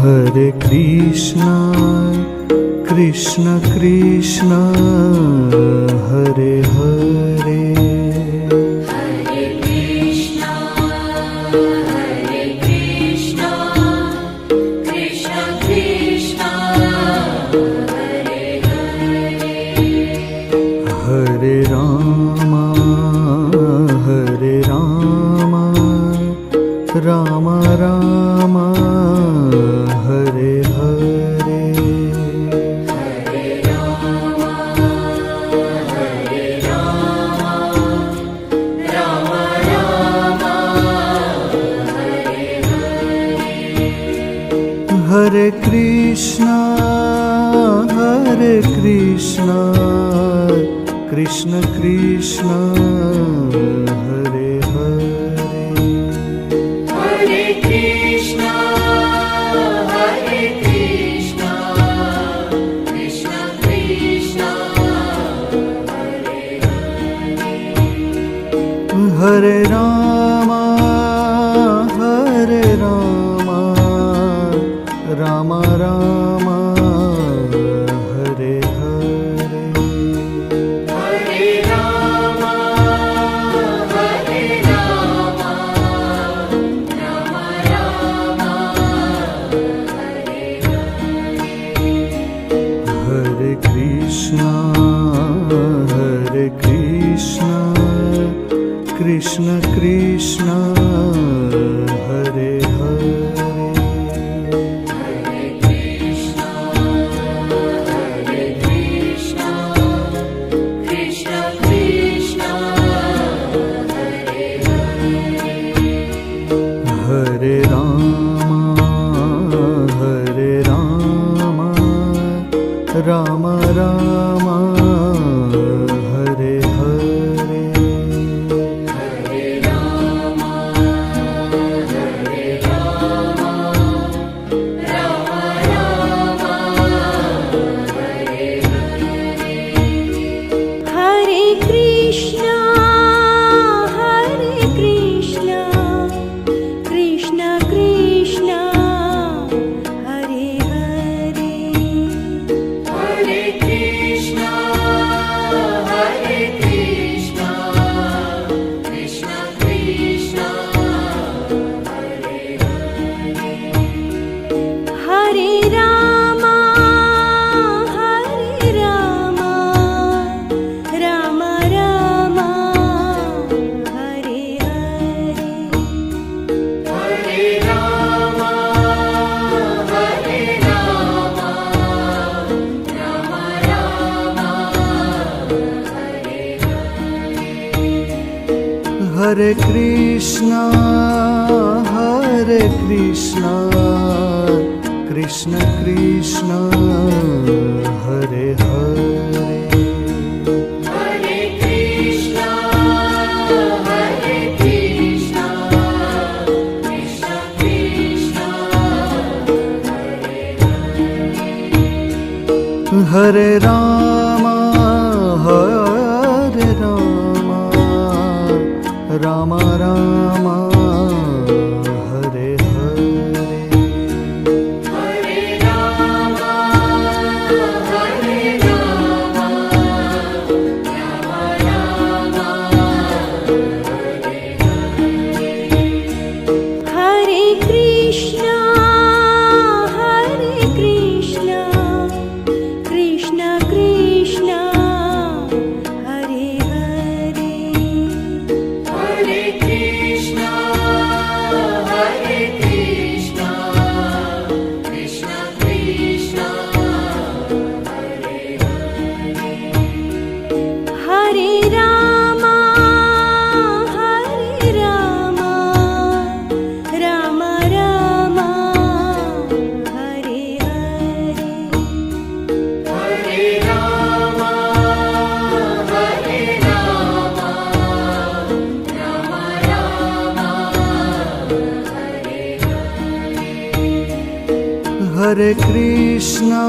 Hare Krishna, Krishna Krishna, Hare Hare. Hare Krishna, Krishna Krishna, Hare Hare. Hare Rama, Rama Rama, Hare Hare. Hare Rama, Rama Rama, Hare Hare. Hare Krishna, Krishna Krishna, Hare Hare. Hare Krishna, Krishna Krishna, Hare Hare. Hare Rama, Rama Rama, Hare Hare. Hare Rama, Rama Rama, Hare Hare. Hare Krishna, Krishna Krishna, Hare Hare. Hare Krishna, Krishna Krishna, Hare Hare. Hare Rama, Rama Rama, Hare Hare. Hare Rama, Rama Rama, Hare Hare. Hare Krishna, Krishna Krishna, Hare Hare. Hare Krishna, Krishna Krishna, Hare Hare. Hare Rama, Rama Rama, Hare Hare. Hare Rama, Rama Rama, Hare Hare. Hare Krishna, Krishna Krishna, Hare Hare. Hare Krishna, Krishna Krishna, Hare Hare. Hare Rama, Rama Rama, Hare Hare. Hare Rama, Rama Rama, Hare Hare. Hare Krishna, Krishna Krishna, Hare Hare. Hare Krishna, Krishna Krishna, Hare Hare. Hare Rama, Rama Rama, Hare Hare. Hare Rama, Rama Rama, Hare Hare. Hare Krishna,